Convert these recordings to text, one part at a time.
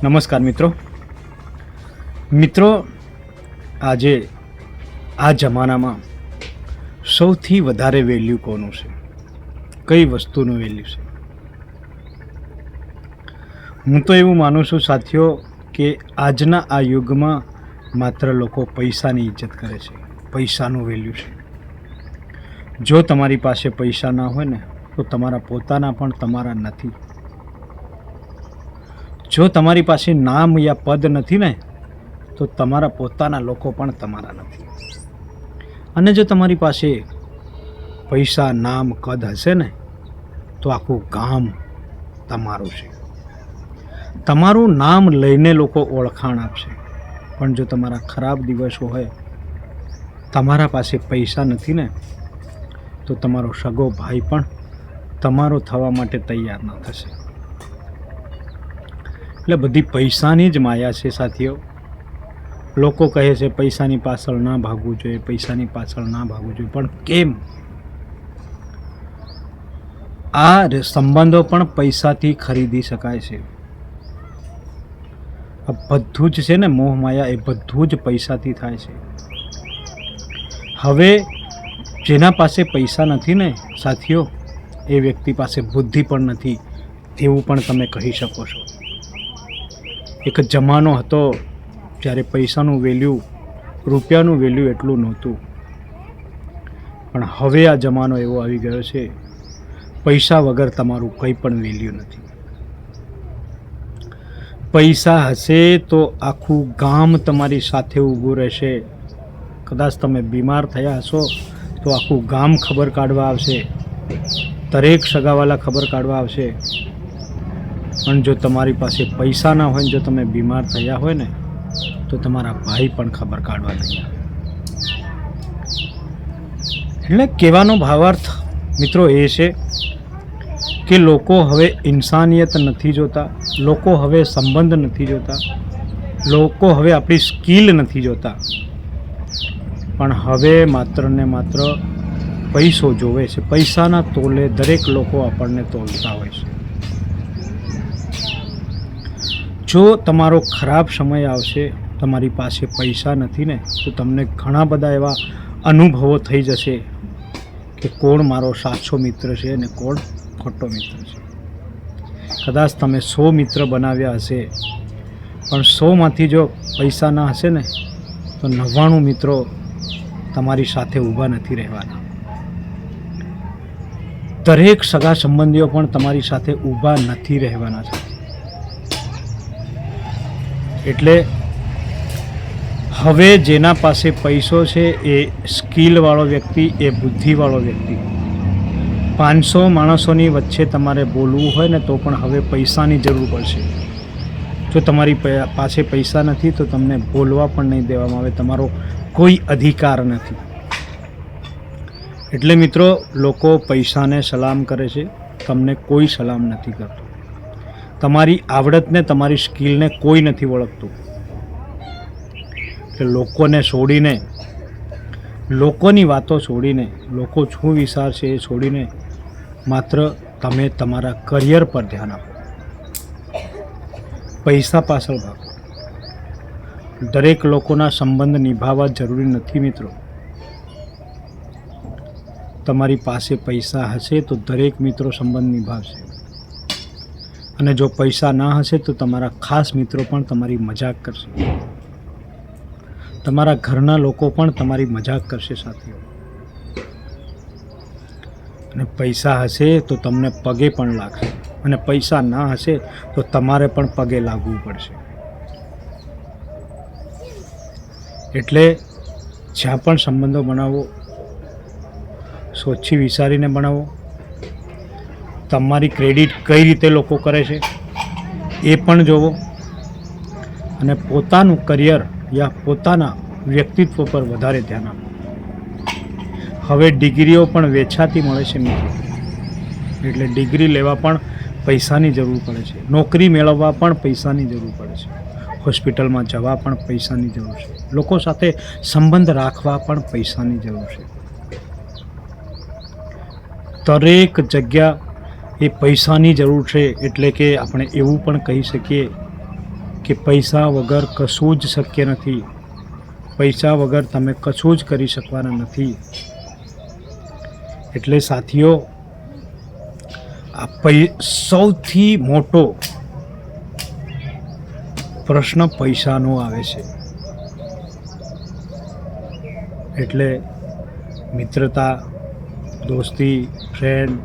નમસ્કાર મિત્રો આજે આ જમાનામાં સૌથી વધારે વેલ્યુ કોનું છે? કઈ વસ્તુનું વેલ્યુ છે? હું તો એવું માનું છું સાથીઓ કે આજના આ યુગમાં માત્ર લોકો પૈસાની ઇજ્જત કરે છે, પૈસાનું વેલ્યુ છે. જો તમારી પાસે પૈસા ના હોય ને તો તમારા પોતાના પણ તમારા નથી. જો તમારી પાસે નામ યા પદ નથી ને તો તમારા પોતાના લોકો પણ તમારા નથી. અને જો તમારી પાસે પૈસા, નામ, કદ હશે ને તો આખું ગામ તમારું છે. તમારું નામ લઈને લોકો ઓળખાણ આપશે. પણ જો તમારા ખરાબ દિવસો હોય, તમારા પાસે પૈસા નથી ને તો તમારો સગો ભાઈ પણ તમારો થવા માટે તૈયાર ન થશે. એટલે બધી પૈસાની જ માયા છે સાથીઓ. લોકો કહે છે પૈસાની પાછળ ના ભાગવું જોઈએ, પૈસાની પાછળ ના ભાગવું જોઈએ. પણ કેમ? આ સંબંધો પણ પૈસાથી ખરીદી શકાય છે. આ બધું જ છે ને, મોહ માયા, એ બધું જ પૈસાથી થાય છે. હવે જેના પાસે પૈસા નથી ને સાથીઓ, એ વ્યક્તિ પાસે બુદ્ધિ પણ નથી તેવું પણ તમે કહી શકો છો. એક જમાનો હતો જ્યારે પૈસાનું વેલ્યુ, રૂપિયાનું વેલ્યુ એટલું નહોતું. પણ હવે આ જમાનો એવો આવી ગયો છે, પૈસા વગર તમારું કંઈ પણ વેલ્યુ નથી. પૈસા હશે તો આખું ગામ તમારી સાથે ઊભું રહેશે. કદાચ તમે બીમાર થયા હશો તો આખું ગામ ખબર કાઢવા આવશે, દરેક સગાવાલા ખબર કાઢવા આવશે. પણ જો તમારી પાસે પૈસા ના હોય, જો તમે બીમાર થયા હોય ને તો તમારા ભાઈ પણ ખબર કાઢવા નહીં આવે. એટલે કહેવાનો ભાવાર્થ મિત્રો એ છે કે લોકો હવે ઇન્સાનિયત નથી જોતા, લોકો હવે સંબંધ નથી જોતા, લોકો હવે આપણી સ્કિલ નથી જોતા, પણ હવે માત્ર ને માત્ર પૈસો જોવે છે. પૈસાના તોલે દરેક લોકો આપણને તોલતા હોય છે. જો તમારો ખરાબ સમય આવશે, તમારી પાસે પૈસા નથી ને તો તમને ઘણા બધા એવા અનુભવો થઈ જશે કે કોણ મારો સાચો મિત્ર છે અને કોણ ખોટો મિત્ર છે. કદાચ તમે 100 મિત્ર બનાવ્યા હશે, પણ 100માંથી જો પૈસા ના હશે ને તો 99 મિત્રો તમારી સાથે ઊભા નથી રહેવાના. દરેક સગા સંબંધીઓ પણ તમારી સાથે ઊભા નથી રહેવાના છે. એટલે હવે જેના પાસે પૈસો છે એ સ્કિલવાળો વ્યક્તિ, એ બુદ્ધિવાળો વ્યક્તિ. 500 માણસોની વચ્ચે તમારે બોલવું હોય ને તો પણ હવે પૈસાની જરૂર પડશે. જો તમારી પાસે પૈસા નથી તો તમને બોલવા પણ નહીં દેવામાં આવે, તમારો કોઈ અધિકાર નથી. એટલે મિત્રો, લોકો પૈસાને સલામ કરે છે, તમને કોઈ સલામ નથી કરતું. તમારી આવડતને, તમારી સ્કિલને કોઈ નથી ઓળખતું. કે લોકોને છોડીને, લોકોની વાતો છોડીને, લોકો શું વિચારશે એ છોડીને માત્ર તમે તમારા કરિયર પર ધ્યાન આપો. પૈસા પાછળ ભાગો. દરેક લોકોના સંબંધ નિભાવવા જરૂરી નથી મિત્રો. તમારી પાસે પૈસા હશે તો દરેક મિત્રો સંબંધ નિભાવશે. અને જો પૈસા ના હશે તો તમારા ખાસ મિત્રો પણ તમારી મજાક કરશે. તમારા ઘરના લોકો પણ તમારી મજાક કરશે સાથીઓ. અને પૈસા હશે તો તમને પગે પણ લાગશે, અને પૈસા ના હશે તો તમારે પણ પગે લાગવું પડશે. એટલે જ્યાં પણ સંબંધો બનાવો, સોચી વિચારીને બનાવો. તમારી ક્રેડિટ કઈ રીતે લોકો કરે છે એ પણ જોવો. અને પોતાનું કરિયર યા પોતાના વ્યક્તિત્વ પર વધારે ધ્યાન આપો. હવે ડિગ્રીઓ પણ વેચાતી મળે છે મિત્રો. એટલે ડિગ્રી લેવા પણ પૈસાની જરૂર પડે છે, નોકરી મેળવવા પણ પૈસાની જરૂર પડે છે, હોસ્પિટલમાં જવા પણ પૈસાની જરૂર છે, લોકો સાથે સંબંધ રાખવા પણ પૈસાની જરૂર છે. દરેક જગ્યા એ પૈસાની જરૂર છે. એટલે કે આપણે એવું પણ કહી શકીએ કે પૈસા વગર કશું જ શક્ય નથી. પૈસા વગર તમે કશું જ કરી શકવાના નથી. એટલે સાથીઓ, આ સૌથી મોટો પ્રશ્ન પૈસાનો આવે છે. એટલે મિત્રતા, દોસ્તી, ફ્રેન્ડ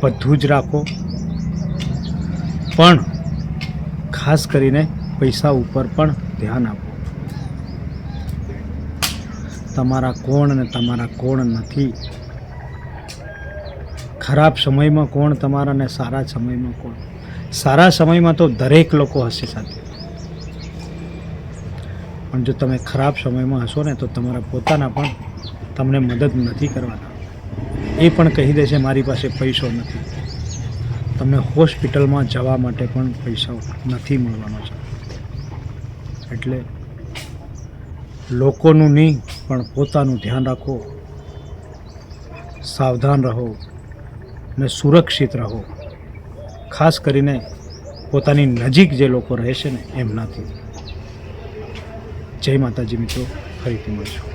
બધું જ રાખો, પણ ખાસ કરીને પૈસા ઉપર પણ ધ્યાન આપો. તમારા કોણ અને તમારા કોણ નથી, ખરાબ સમયમાં કોણ તમારા ને સારા સમયમાં કોણ. સારા સમયમાં તો દરેક લોકો હશે સાથે, પણ જો તમે ખરાબ સમયમાં હશો ને તો તમારા પોતાના પણ તમને મદદ નથી કરવાના. એ પણ કહી દેશે મારી પાસે પૈસો નથી. તમને હોસ્પિટલમાં જવા માટે પણ પૈસા નથી મળવાનો છે. એટલે લોકોનું નહીં પણ પોતાનું ધ્યાન રાખો, સાવધાન રહો અને સુરક્ષિત રહો. ખાસ કરીને પોતાની નજીક જે લોકો રહે છે ને એમનાથી. જય માતાજી મિત્રો, ફરીથી મળીશું.